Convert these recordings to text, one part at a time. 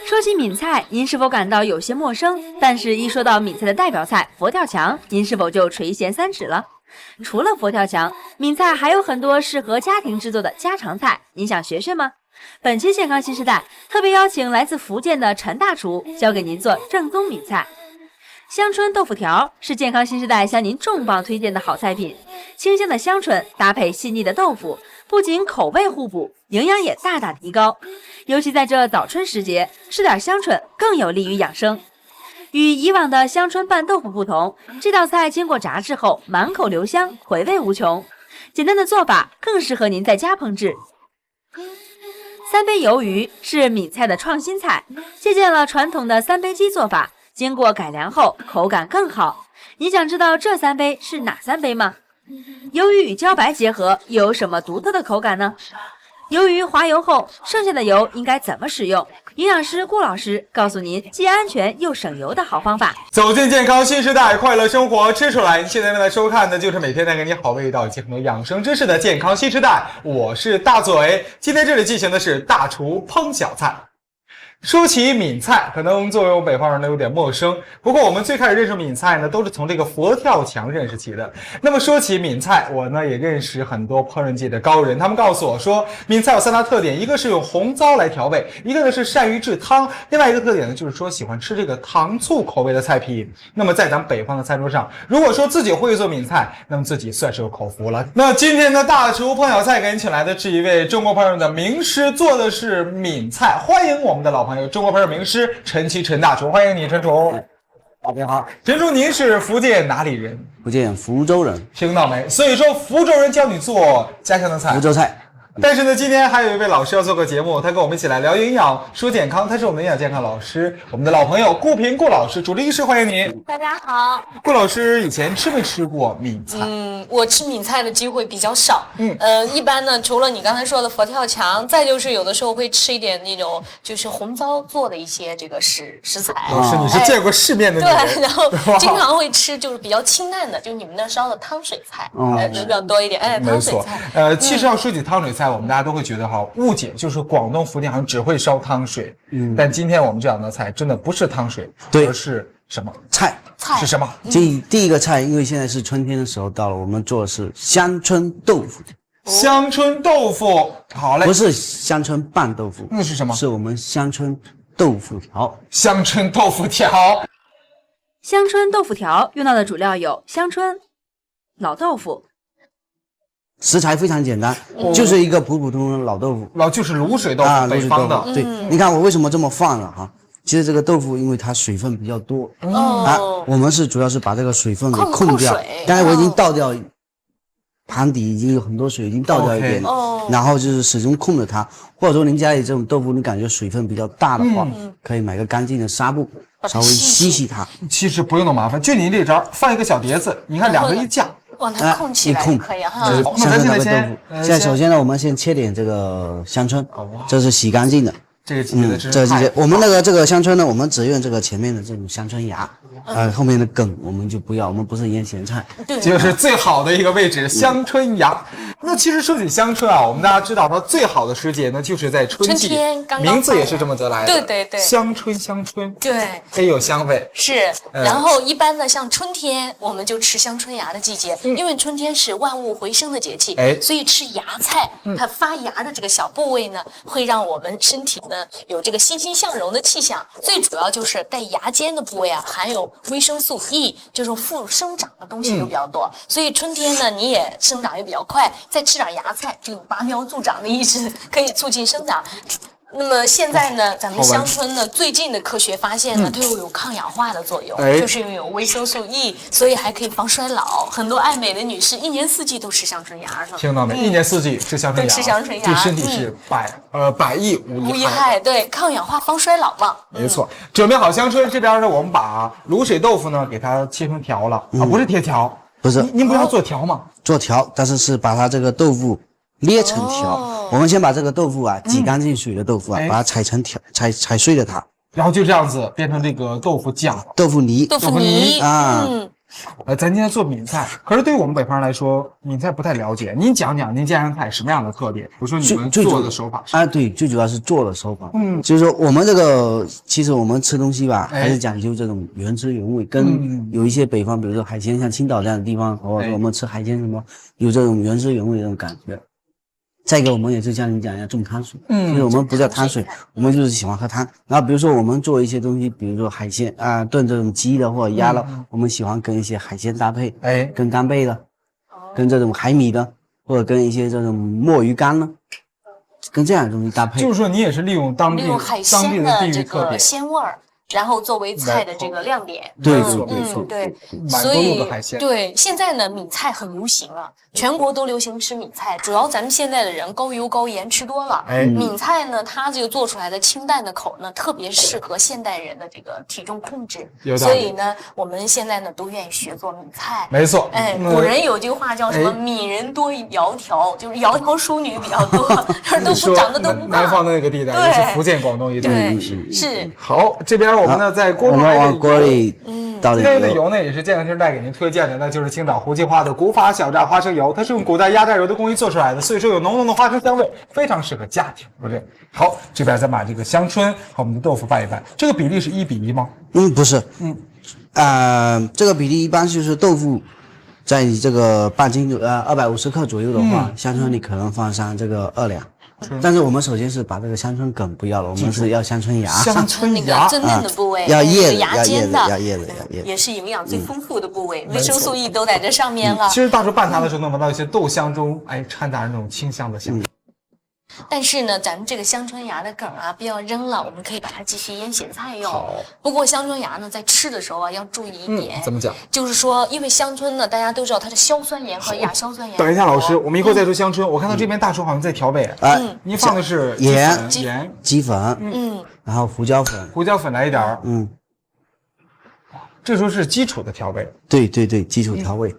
说起闽菜，您是否感到有些陌生？但是，一说到闽菜的代表菜佛跳墙，您是否就垂涎三尺了？除了佛跳墙，闽菜还有很多适合家庭制作的家常菜，您想学学吗？本期健康新时代特别邀请来自福建的陈大厨，教给您做正宗闽菜。香椿豆腐条是健康新时代向您重磅推荐的好菜品，清香的香椿搭配细腻的豆腐，不仅口味互补，营养也大大提高。尤其在这早春时节，吃点香椿更有利于养生。与以往的香椿拌豆腐不同，这道菜经过炸制后满口留香，回味无穷。简单的做法更适合您在家烹制。三杯鱿鱼是闽菜的创新菜，借鉴了传统的三杯鸡做法，经过改良后口感更好。你想知道这三杯是哪三杯吗？鱿鱼与茭白结合又有什么独特的口感呢？鱿鱼滑油后，剩下的油应该怎么使用？营养师顾老师告诉您既安全又省油的好方法。走进健康新时代，快乐生活吃出来。现在正在收看的就是每天带给你好味道、结合养生知识的健康新时代，我是大嘴。今天这里进行的是大厨烹小菜。说起闽菜，可能作为我们北方人呢有点陌生。不过我们最开始认识闽菜呢，都是从这个佛跳墙认识起的。那么说起闽菜，我呢也认识很多烹饪界的高人，他们告诉我说，闽菜有三大特点，一个是用红糟来调味，一个呢是善于制汤，另外一个特点呢就是说喜欢吃这个糖醋口味的菜品。那么在咱们北方的餐桌上，如果说自己会做闽菜，那么自己算是有口福了。那今天的大厨烹小菜给您请来的是一位中国烹饪的名师，做的是闽菜，欢迎我们的老朋友中国烹饪名师陈其陈大厨，欢迎你，陈厨。大家好，陈厨，您是福建哪里人？福建福州人，听到没？所以说福州人教你做家乡的菜，福州菜。但是呢，今天还有一位老师要做个节目，他跟我们一起来聊营养、说健康。他是我们的营养健康老师，我们的老朋友顾平顾老师，主治医师，欢迎你。大家好。顾老师以前吃没吃过闽菜？我吃闽菜的机会比较少。一般呢，除了你刚才说的佛跳墙，再就是有的时候会吃一点那种就是红糟做的一些这个食材。老师，你是见过世面的女人。对，然后经常会吃就是比较清淡的，就你们那烧的汤水菜，比较多一点。汤水菜。其实要说起汤水菜，我们大家都会觉得误解，就是广东、福建好像只会烧汤水。但今天我们这样的菜真的不是汤水，而是什么？菜是什么？第一个菜，因为现在是春天的时候到了，我们做的是香椿豆腐。香椿豆腐，好嘞。不是香椿拌豆腐，那是什么？是我们香椿豆腐条。香椿豆腐条。香椿豆腐条用到的主料有香椿、老豆腐。食材非常简单，就是一个普普通通的老豆腐，就是卤水豆腐，北方的。对，你看我为什么这么放了哈？其实这个豆腐因为它水分比较多，我们主要是把这个水分给控掉。刚才我已经倒掉，盘底已经有很多水，已经倒掉一点了。然后就是始终控着它，或者说您家里这种豆腐，你感觉水分比较大的话，可以买个干净的纱布，稍微洗它。其实不用那么麻烦，就您这招，放一个小碟子，你看两个一架。它控起来也可以哈。香椿豆腐。现在首先呢，我们先切点这个香椿，这是洗干净的。这个季节的这季节，我们这个香椿呢，我们只用这个前面的这种香椿芽，后面的梗我们就不要，我们不是腌咸菜。对，就是最好的一个位置，香椿芽。那其实说起香椿啊，我们大家知道它最好的时节呢，就是在春季，名字也是这么得来的。对，香椿，对，很有香味。是，然后一般呢，像春天我们就吃香椿芽的季节，因为春天是万物回生的节气，所以吃芽菜，它发芽的这个小部位呢，会让我们身体呢有这个欣欣向荣的气象。最主要就是在芽尖的部位啊，含有维生素 E， 这种副生长的东西都比较多，所以春天呢你也生长也比较快。再吃点芽菜，就有拔苗助长的意思，可以促进生长。那么现在呢，咱们香椿呢，最近的科学发现呢，它又有抗氧化的作用，就是拥有维生素 E， 所以还可以防衰老。很多爱美的女士一年四季都吃香椿芽。听到没？一年四季吃香椿芽，吃香椿芽，对身体是百益无一害。对，抗氧化防衰老嘛。没错。准备好香椿，这边呢，我们把卤水豆腐呢给它切成条了不是贴条。不是，您不要做条吗？做条，但是把它这个豆腐捏成条。我们先把这个豆腐挤干净水的豆腐把它踩成条，踩碎了它，然后就这样子变成这个豆腐酱、豆腐泥啊。咱今天做闽菜，可是对于我们北方人来说，闽菜不太了解。您讲讲您家乡菜什么样的特点？比如说你们做的手法啊，对，最主要是做的手法。就是说我们这个，其实我们吃东西吧，还是讲究这种原汁原味，跟有一些北方，比如说海鲜，像青岛这样的地方，或者说我们吃海鲜什么，有这种原汁原味的这种感觉。再一个，我们也是像你讲一样重汤水，就是我们不叫汤水，我们就是喜欢喝汤。然后比如说我们做一些东西，比如说海鲜啊，炖这种鸡的或者鸭的，我们喜欢跟一些海鲜搭配，跟干贝的，跟这种海米的，或者跟一些这种墨鱼干呢，跟这样的东西搭配。就是说你也是利用当地海鲜的这个鲜味儿。然后作为菜的这个亮点，对，所以对现在呢，闽菜很流行了，全国都流行吃闽菜。主要咱们现在的人高油高盐吃多了，闽菜呢，它这个做出来的清淡的口呢，特别适合现代人的这个体重控制。所以呢，我们现在呢都愿意学做闽菜。没错，古人有句话叫什么？闽人多窈窕，就是窈窕淑女比较多，都不长得都不胖。南方的那个地带，也是福建、广东一带，是。好，这边我们呢在锅往锅里倒点油。这个油呢也是健康星带给您推荐的，那就是青岛胡记花的古法小榨花生油，它是用古代压榨油的工艺做出来的，所以说有浓浓的花生香味，非常适合家庭，对不对？好，这边再把这个香春和我们的豆腐拌一拌，这个比例是1:1吗？不是，这个比例一般就是豆腐在你这个半斤250克左右的话，香椿你可能放上这个2两。但是我们首先是把这个香椿梗不要了，我们是要香椿芽，香椿芽真嫩的部位，要叶子，芽尖的，要叶子，也是营养最丰富的部位，维生素 E 都在这上面了。其实大叔拌它的时候能闻到一些豆香中，掺杂着那种清香的香味。但是呢，咱们这个香椿芽的梗啊，不要扔了，我们可以把它继续腌咸菜用。不过香椿芽呢，在吃的时候啊，要注意一点。怎么讲？就是说，因为香椿呢，大家都知道它是硝酸盐和亚硝酸盐。等一下，老师，我们一会儿再说香椿。我看到这边大叔好像在调味。您放的是盐、鸡粉，然后胡椒粉来一点这时候是基础的调味。对，基础调味。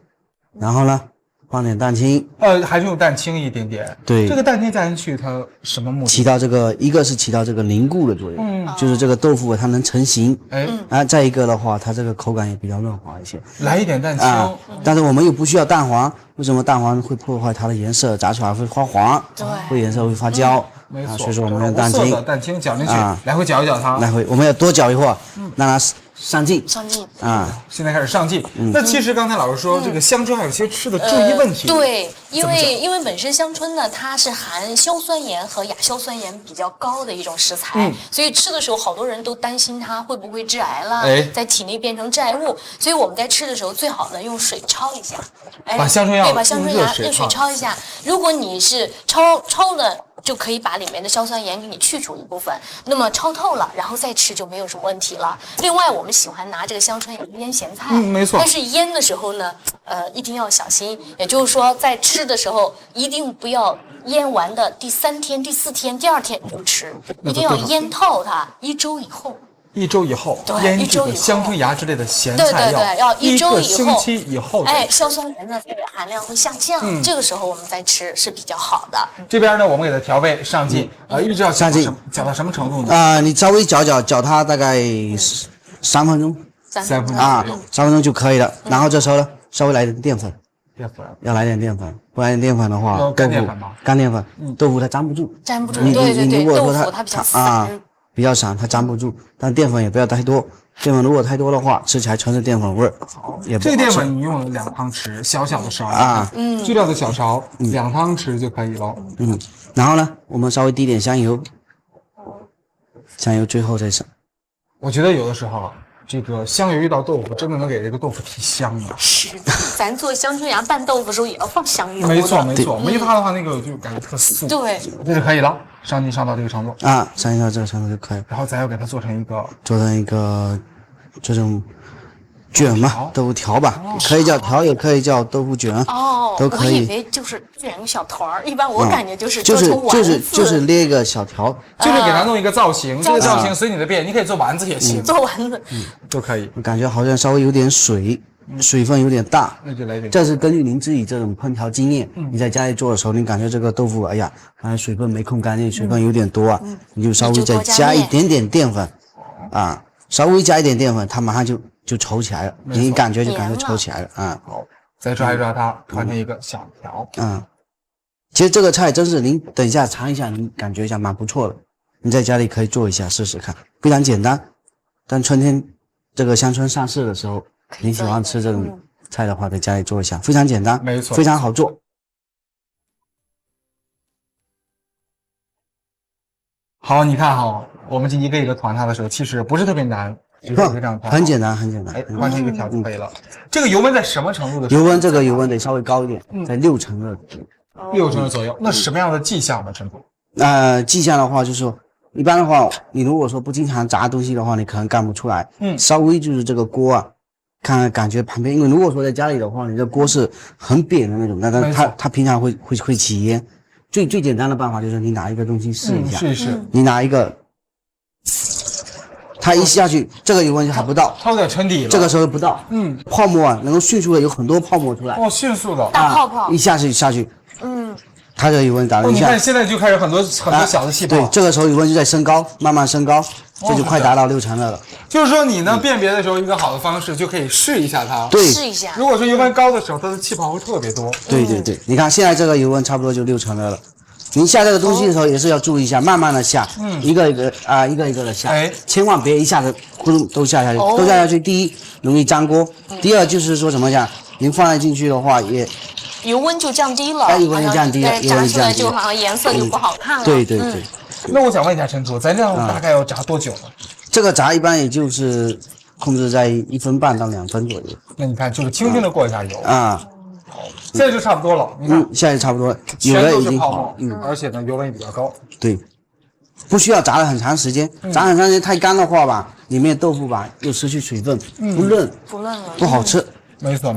然后呢？放点蛋清，还是用蛋清一点点。对，这个蛋清加进去，它什么目的？起到这个，一个是起到这个凝固的作用，就是这个豆腐它能成型。再一个的话，它这个口感也比较润滑一些。来一点蛋清，但是我们又不需要蛋黄，为什么蛋黄会破坏它的颜色？炸出来会发黄，会颜色会发焦。没错，所以说我们用蛋清，蛋清搅进去，来回搅一搅它。来回，我们要多搅一会儿，让它上劲现在开始上劲。那其实刚才老师说这个香椿还有些吃的注意问题。对，因为本身香椿呢，它是含硝酸盐和亚硝酸盐比较高的一种食材，所以吃的时候好多人都担心它会不会致癌了，在体内变成致癌物。所以我们在吃的时候最好呢用水焯一下，把香椿芽用水焯一下。如果你是焯呢，就可以把里面的硝酸盐给你去除一部分，那么焯透了，然后再吃就没有什么问题了。另外，我们喜欢拿这个香椿芽腌咸菜，没错。但是腌的时候呢，一定要小心，也就是说，在吃的时候一定不要腌完的第3天、第4天、第2天你就吃，一定要腌透它1周以后。1周以后，腌这个香椿芽之类的咸菜要1周以后，星期以后，硝酸盐的含量会下降，这个时候我们再吃是比较好的。这边呢，我们给它调味上劲，一直要上劲，搅到什么程度呢？你稍微搅它大概3分钟，3分钟3分钟就可以了。然后这时候呢，稍微来点淀粉，要来点淀粉，不来点淀粉的话，干淀粉吗？干淀粉，豆腐它粘不住，对，如果说豆腐它比较散。比较散，它粘不住，但淀粉也不要太多。淀粉如果太多的话，吃起来全是淀粉味儿。好，这个淀粉你用了2汤匙，小小的勺巨料的小勺，2汤匙就可以了。然后呢，我们稍微滴点香油，香油最后再上。我觉得有的时候这个香油遇到豆腐，真的能给这个豆腐提香了。是的，咱做香椿芽拌豆腐的时候也要放香油。没错，没它的话，那个就感觉特素。对，这就可以了。上劲上到这个程度上劲到这个程度就可以。然后咱要给它做成一个这种卷嘛，豆腐条吧，可以叫条，也可以叫豆腐卷。都可以。我以为就是卷个小团儿，一般我感觉就是做成丸子，就是捏个小条，就是给它弄一个造型。这个造型随你的便，你可以做丸子也行，做丸子都可以。我感觉好像稍微有点水分有点大，那就来点。这是根据您自己这种烹调经验，你在家里做的时候，你感觉这个豆腐，哎呀，刚才水分没控干净，水分有点多你就稍微再加一点点淀粉，稍微加一点淀粉，它马上就就稠起来了，你感觉就感觉稠起来了啊。好，再抓一抓它，团成一个小条。其实这个菜真是您等一下尝一下，您感觉一下蛮不错的。你在家里可以做一下试试看，非常简单。但春天这个香椿上市的时候，你喜欢吃这种菜的话，在家里做一下，非常简单，没错，非常好做。好，你看哈，我们这一个一个团它的时候，其实不是特别难，就是这样团，很简单，很简单。哎，完成一个条就可以了。这个油温在什么程度的时候？油温这个油温得稍微高一点，在6成热，6成热左右。那什么样的迹象呢，陈总？迹象的话就是说，一般的话，你如果说不经常炸东西的话，你可能干不出来。稍微就是这个锅啊，感觉旁边，因为如果说在家里的话，你这锅是很扁的那种，但它平常会起烟。最简单的办法就是你拿一个东西试一下，试一试。你拿一个，它一下去，这个油温还不到，它有点沉底了。这个时候不到，泡沫啊能够迅速的有很多泡沫出来。哦，迅速的大泡泡，一下去，它这个油温打了一下，你看现在就开始很多小的气泡。对，这个时候油温就在升高，慢慢升高，这就快达到6成热了。就是说你呢辨别的时候，一个好的方式就可以试一下它。对，试一下。如果说油温高的时候，它的气泡会特别多。对，你看现在这个油温差不多就6成热了。您下这个东西的时候也是要注意一下，慢慢的下，一个一个的下，千万别一下子咕噜都下下去，都下下去。第一容易粘锅，第二就是说怎么讲，您放在进去的话也油温就降低了，油温就降低了，炸出来就好像颜色就不好看了。对。那我想问一下陈总，咱这样大概要炸多久呢？这个炸一般也就是控制在1分半到2分左右。那你看，就是轻轻的过一下油啊。现在就差不多了，你看，现在差不多了，全都是泡沫，而且呢油温也比较高。对，不需要炸了很长时间，炸很长时间太干的话吧，里面豆腐吧又失去水分，不嫩了，不好吃。没错。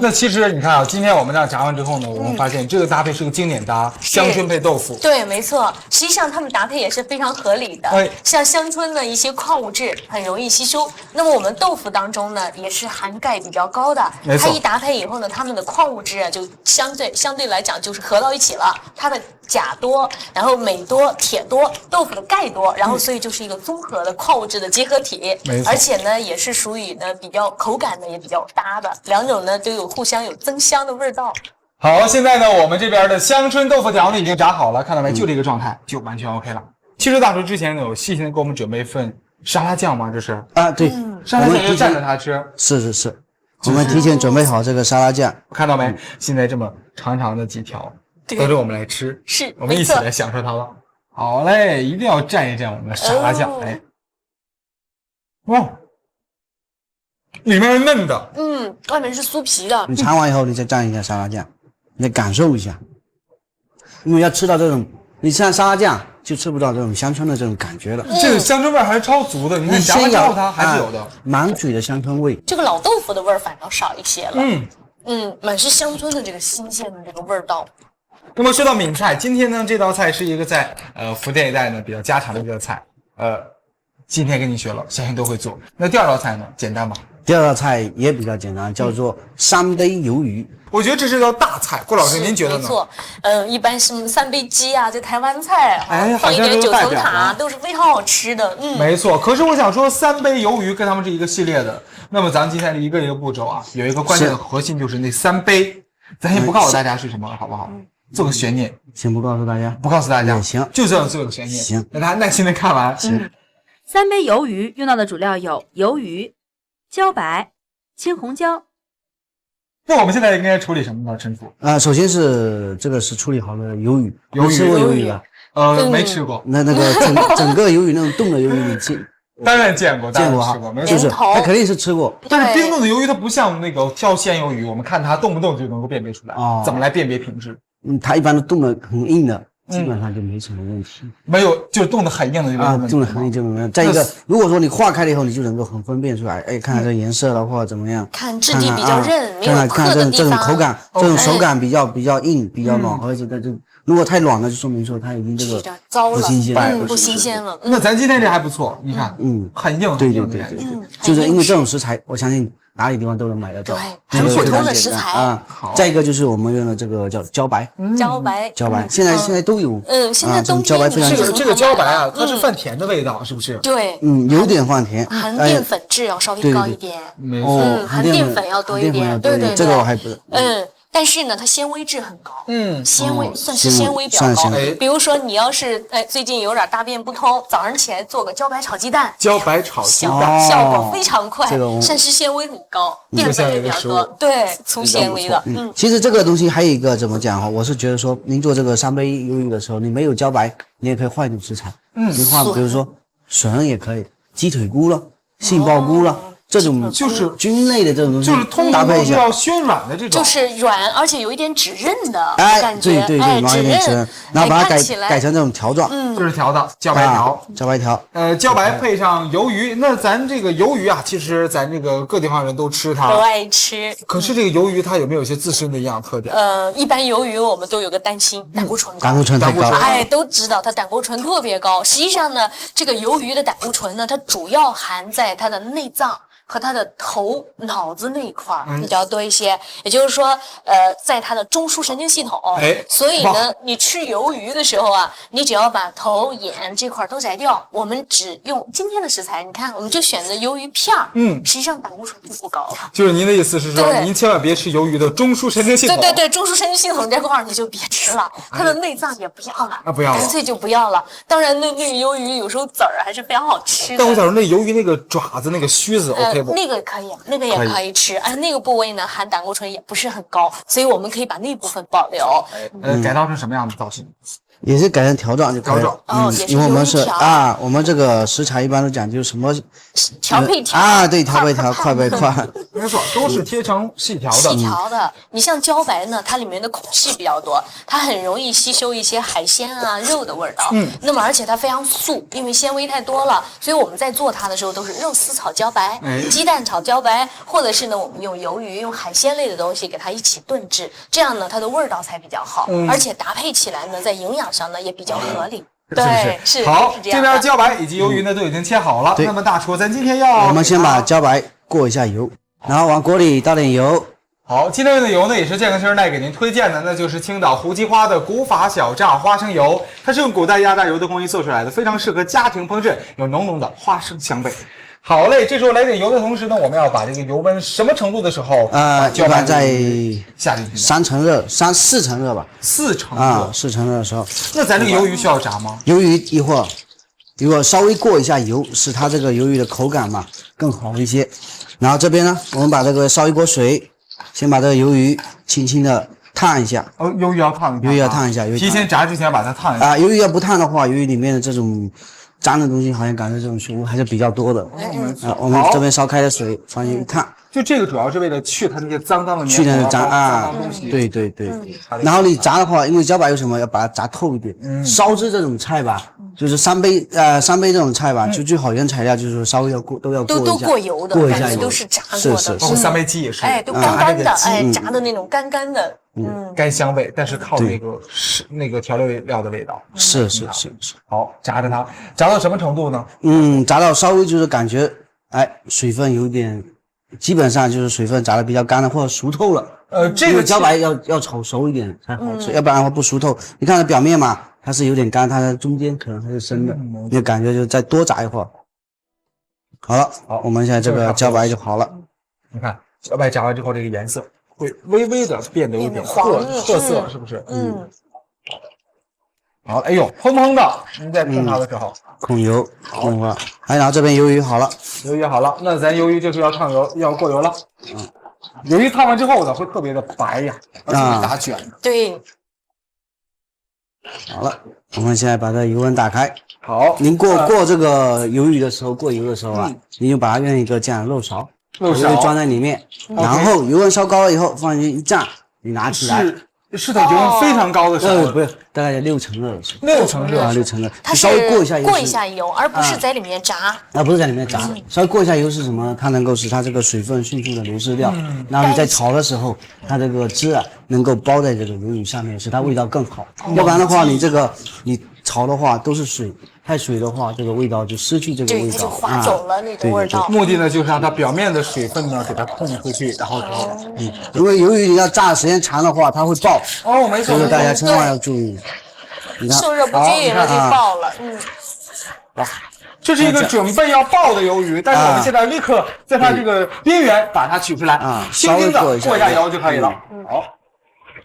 那其实你看啊，今天我们这样炸完之后呢，我们发现这个搭配是个经典搭，香椿配豆腐。对，没错。实际上它们搭配也是非常合理的。像香椿的一些矿物质很容易吸收，那么我们豆腐当中呢也是含钙比较高的。它一搭配以后呢，它们的矿物质啊就相对来讲就是合到一起了。它的钾多，然后镁多，铁多，豆腐的钙多，然后所以就是一个综合的矿物质的结合体。而且呢也是属于呢比较口感呢也比较搭的，两种呢都有互相有增香的味道。好，现在呢我们这边的香椿豆腐条呢已经炸好了，看到没？就这个状态就完全 OK 了。其实大厨之前有细心的给我们准备一份沙拉酱吗？这是啊，对，沙拉酱就蘸着它吃。是，我们提前准备好这个沙拉酱，看到没？现在这么长长的几条，等着我们来吃。是，我们一起来享受它了。好嘞，一定要蘸一蘸我们的沙拉酱。哎，哇，里面是嫩的，外面是酥皮的。你尝完以后，你再蘸一下沙拉酱，你再感受一下，因为要吃到这种，你吃沙拉酱就吃不到这种香椿的这种感觉了。这个香椿味还是超足的，你看夹完之后它还是有的，满嘴的香椿味。这个老豆腐的味儿反倒少一些了。满是香椿的这个新鲜的这个味道。那么说到闽菜，今天呢这道菜是一个在福建一带呢比较家常的一个菜，今天跟你学了，相信都会做。那第二道菜呢，简单吧？第二道菜也比较简单，叫做三杯鱿鱼。我觉得这是道大菜，郭老师您觉得呢？没错，一般是三杯鸡啊，这台湾菜，放一点九层塔都是非常好吃的。没错。可是我想说，三杯鱿鱼跟他们是一个系列的。那么咱今天的一个步骤啊，有一个关键的核心就是那三杯，咱先不告诉大家是什么，好不好？做个悬念，先不告诉大家，不告诉大家，行，就这样做个悬念。行，让大家耐心的看完。行。三杯鱿鱼用到的主料有鱿鱼、茭白、青红椒。那我们现在应该处理什么呢，陈厨？首先是这个是处理好了鱿鱼，吃过鱿鱼吧？没吃过。那个整个鱿鱼那种冻的鱿鱼，你吃？当然见过，见过哈，就是他肯定是吃过。但是冰冻的鱿鱼它不像那个挑鲜鱿鱼，我们看它冻不冻就能够辨别出来。怎么来辨别品质？它一般都冻得很硬的。基本上就没什么问题，没有，就是冻得很硬的就没问题。冻得很硬就没问题。再一个，如果说你化开了以后，你就能够很分辨出来，看看这颜色了或者怎么样，看质地比较韧，没有看这种口感，这种手感比较硬，比较软，而且这如果太软了，就说明说它已经这个不新鲜，不新鲜了。那咱今天这还不错，你看，很硬，对，就是因为这种食材，我相信哪里地方都能买得到，对，很普通的食材啊。再一个就是我们用的这个叫茭白，茭白，现在都有，现在冬茭白非常这个茭白啊，它是泛甜的味道，是不是？对，有点泛甜，含淀粉质要稍微高一点，没错，含淀粉要多一点，对，这个我还不但是呢，它纤维质很高，纤维算是纤维比较高。比如说你要是最近有点大便不通，早上起来做个茭白炒鸡蛋，茭白炒鸡蛋效果非常快，膳食纤维很高，淀粉也比较多，对，粗纤维的。其实这个东西还有一个怎么讲哈，我是觉得说，您做这个3杯鱿鱼的时候，你没有茭白，你也可以换一种食材，你换比如说笋也可以，鸡腿菇了，杏鲍菇了。这种就是菌类的这种东西，就是通常都是要暄软的这种，就是软而且有一点指韧的感觉，对，指韧，然后把它改成这种条状，就是条的茭白条，茭白条，茭白配上鱿鱼，那咱这个鱿鱼啊，其实咱这个各地方人都吃它，都爱吃。可是这个鱿鱼它有没有一些自身的营养特点？一般鱿鱼我们都有个担心，胆固醇高，胆固醇太高，都知道它胆固醇特别高。实际上呢，这个鱿鱼的胆固醇呢，它主要含在它的内脏和它的头、脑子那一块比较多一些，也就是说，在它的中枢神经系统。所以呢，你吃鱿鱼的时候啊，你只要把头、眼这块都摘掉，我们只用今天的食材，你看，我们就选择鱿鱼片儿。实际上胆固醇不高。就是您的意思是说，您千万别吃鱿鱼的中枢神经系统。对，中枢神经系统这块你就别吃了，它的内脏也不要了，不要了，干脆就不要了。当然，那个鱿鱼有时候籽儿还是非常好吃的。但我想说，那鱿鱼那个爪子、那个须子，OK。那个可以，那个也可以吃，那个部位呢含胆固醇也不是很高，所以我们可以把那部分保留。改造成什么样的造型？也是改成条状就可以了。因为我们是我们这个食材一般都讲究什么调配条对，调配条，快备快。没错，都是贴成细条的。细条的，你像茭白呢，它里面的孔隙比较多，它很容易吸收一些海鲜啊、肉的味道。那么而且它非常素，因为纤维太多了，所以我们在做它的时候都是肉丝炒茭白，鸡蛋炒茭白，或者是呢我们用鱿鱼、用海鲜类的东西给它一起炖制，这样呢它的味道才比较好，而且搭配起来呢在营养上呢也比较合理。对，是好，这边茭白以及鱿鱼呢都已经切好了。那么大厨，咱今天我们先把茭白过一下油，然后往锅里倒点油。好，今天用的油呢也是健康新时代给您推荐的，那就是青岛胡姬花的古法小榨花生油，它是用古代压榨油的工艺做出来的，非常适合家庭烹饪，有浓浓的花生香味。好嘞，这时候来点油的同时呢，我们要把这个油温什么程度的时候？一般在下进去3成热，4成热吧。4成热，4成热的时候。那咱这个鱿鱼需要炸吗？鱿鱼一会儿稍微过一下油，使它这个鱿鱼的口感嘛更好一些。然后这边呢，我们把这个烧一锅水，先把这个鱿鱼轻轻的烫一下。鱿鱼要烫一下。鱿鱼要烫一下，提前炸之前把它烫一下。鱿鱼要不烫的话，鱿鱼里面的这种脏的东西好像感觉这种水分还是比较多的。我们这边烧开的水放进去一烫，就这个主要是为了去它那些脏的去那个脏东西。对。然后你炸的话，因为茭白有什么要把它炸透一点。烧汁这种菜吧，就是3杯这种菜吧，就最好原材料就是说稍微都要都过油的，过一下油，都是炸过的。是。包括3杯鸡也是，都干干的，炸的那种干干的。干香味，但是靠那个调料的味道。是。好，炸着它，炸到什么程度呢？炸到稍微就是感觉，水分有点，基本上就是水分炸的比较干了或者熟透了。这个茭白要炒熟一点才好吃，要不然的话不熟透。你看它表面嘛，它是有点干，它的中间可能还是生的，你感觉就再多炸一会儿。好了，我们现在这个茭白就好了。你看茭白炸完之后，这个颜色会微微的变得有点褐色，是不是？好，哎呦，蓬蓬的！您在控它的时候，控油，控了。然后这边鱿鱼好了，那咱鱿鱼就是要烫油，要过油了。鱿鱼烫完之后呢，会特别的白呀，而且会打卷。对。好了，我们现在把这油温打开。好，您过这个鱿鱼的时候，过油的时候啊，您就把它用一个这样的漏勺装在里面，然后油温烧高了以后放进去一炸，你拿起来。是的，油温非常高的时候，不是，大概6成热的时候。6成热啊，6成热。它稍微过一下油，而不是在里面炸。不是在里面炸，稍微过一下油是什么？它能够使它这个水分迅速的流失掉，然后你在炒的时候，它这个汁能够包在这个鱿鱼上面，使它味道更好。要不然的话，你炒的话都是水，太水的话，这个味道就失去这个味道，它就滑走了那种味道。目的呢就是让它表面的水分呢给它控出去，然后因为由于你要炸的时间长的话，它会爆。哦，没错，所以大家千万要注意。你看，受热不均匀了就爆了。这是一个准备要爆的鱿鱼，但是我们现在立刻在它这个边缘把它取出来，轻轻的过一下油就可以了。好，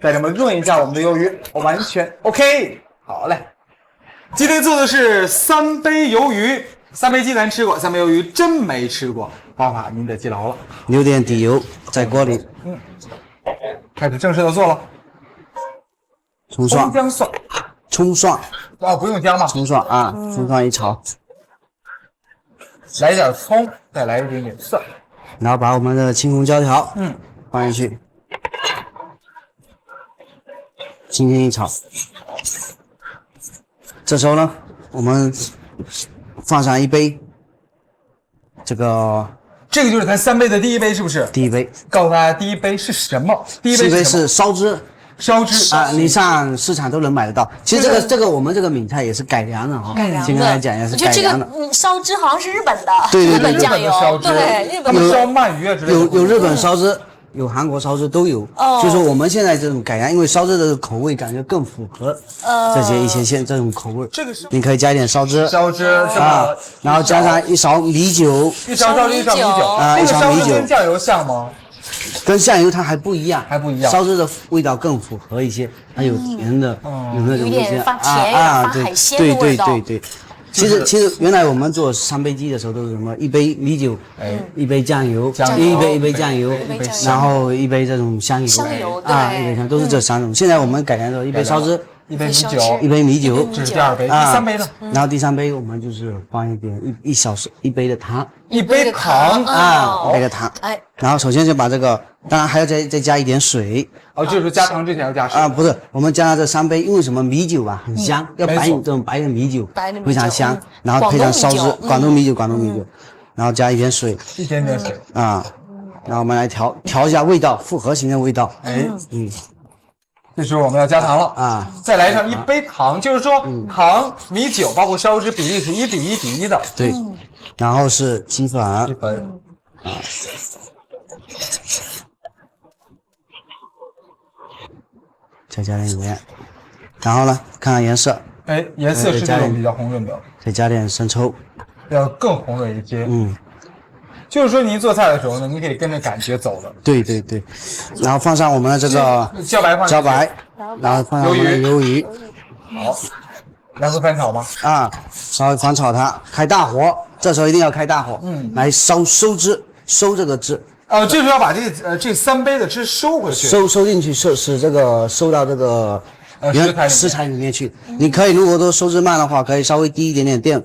再这么润一下我们的鱿鱼，完全 OK。好嘞，今天做的是3杯鱿鱼，3杯鸡咱吃过，3杯鱿鱼真没吃过，方法您得记牢了。留点底油在锅里，开始正式的做了。葱蒜，姜蒜，葱蒜哦，不用姜吗？葱蒜啊，葱蒜一炒，来点葱，再来一点点蒜，然后把我们的青红椒条放进去，轻轻一炒。这时候呢，我们放上1杯这个就是咱3杯的第1杯，是不是？第1杯，告诉大家第1杯是什么？第1杯是烧汁。烧汁啊，你上市场都能买得到。其实这个我们这个闽菜也是改良的哈，今天来讲也是改良的。烧汁好像是日本的，对日本酱油，对，日本烧鳗鱼啊之类的。有日本烧汁，有韩国烧汁都有。所以说我们现在这种改良，因为烧汁的口味感觉更符合这些一些这种口味。这个是你可以加一点烧汁，是吧？然后加上1勺米酒，一勺米酒啊，1勺米酒。跟酱油像吗？跟酱油它还不一样，烧汁的味道更符合一些，它有甜的，有那种一些发甜发海鲜的味道。对。其实原来我们做3杯鸡的时候都是什么1杯米酒，1杯酱油，1杯酱油，然后1杯这种香油啊，1杯香都是这3种。现在我们改良的1杯烧汁。1杯米酒，1杯米酒，这是第2杯，第3杯呢？然后第3杯我们就是放一点1杯的糖，1杯糖啊，1杯的糖。然后首先就把这个，当然还要再加一点水。哦，就是加糖之前要加水啊？不是，我们加了这3杯，因为什么米酒啊很香，要这种白的米酒，非常香。然后配上烧汁，广东米酒，然后加一点水，一点点水啊，然后我们来调一下味道，复合型的味道。这时候我们要加糖了啊，再来上1杯糖，就是说糖、米酒包括烧汁比例是1:1:1的。对，然后是鸡粉，啊，再加点盐，然后呢，看看颜色，颜色是这种比较红润的，再加点生抽，要更红润一些。就是说您做菜的时候呢，您可以跟着感觉走的。对，然后放上我们的这个茭白，然后放上我们的鱿鱼，好，来回翻炒吗？啊，稍微翻炒它，开大火，这时候一定要开大火，来收汁，收这个汁。就是要把这3杯的汁收回去，收进去，使这个收到这个食材里面去。你可以如果说收汁慢的话，可以稍微滴一点点电，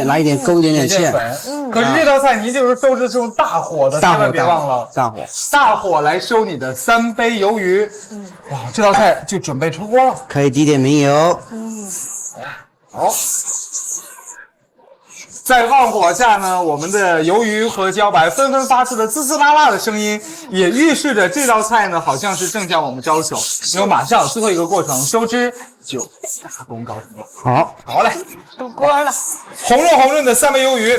来勾一点点芡。可是这道菜您就是收汁是用大火的，千万别忘了大火来收你的3杯鱿鱼。哇，这道菜就准备出锅了。可以滴点明油。好。在旺火下呢，我们的鱿鱼和茭白纷纷发出了滋滋啦啦的声音，也预示着这道菜呢好像是正向我们招手。因为马上最后一个过程收汁就大功告成。好嘞，出锅了，红润的3杯鱿鱼，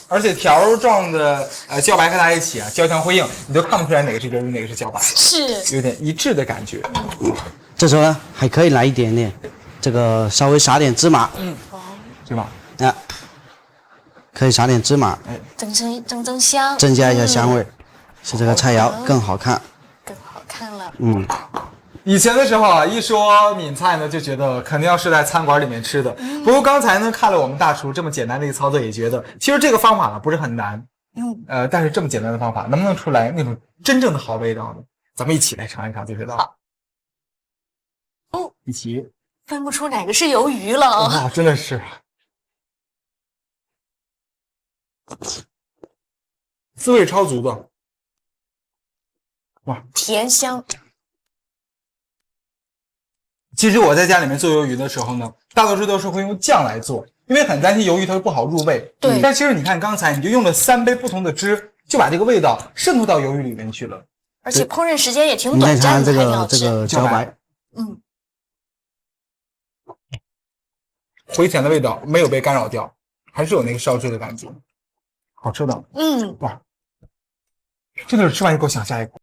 而且条状的茭白和它一起啊，交相辉映，你都看不出来哪个是鱿鱼，哪个是茭白，是有点一致的感觉。这时候呢，还可以来一点点这个稍微撒点芝麻，芝麻啊。可以撒点芝麻，增香，增加一下香味，使这个菜肴更好看了。以前的时候啊，一说闽菜呢，就觉得肯定要是在餐馆里面吃的。不过刚才呢，看了我们大厨这么简单的一个操作，也觉得其实这个方法呢不是很难。但是这么简单的方法，能不能出来那种真正的好味道呢？咱们一起来尝一尝就知道了。一起分不出哪个是鱿鱼了。哇，真的是。滋味超足的，哇，甜香。其实我在家里面做鱿鱼的时候呢，大多数都是会用酱来做，因为很担心鱿鱼它不好入味。对，但其实你看刚才你就用了3杯不同的汁，就把这个味道渗透到鱿鱼里面去了，而且烹饪时间也挺短暂的。这个茭白，回甜的味道没有被干扰掉，还是有那个烧汁的感觉，好吃的。哇，真的是吃完一口想下一口。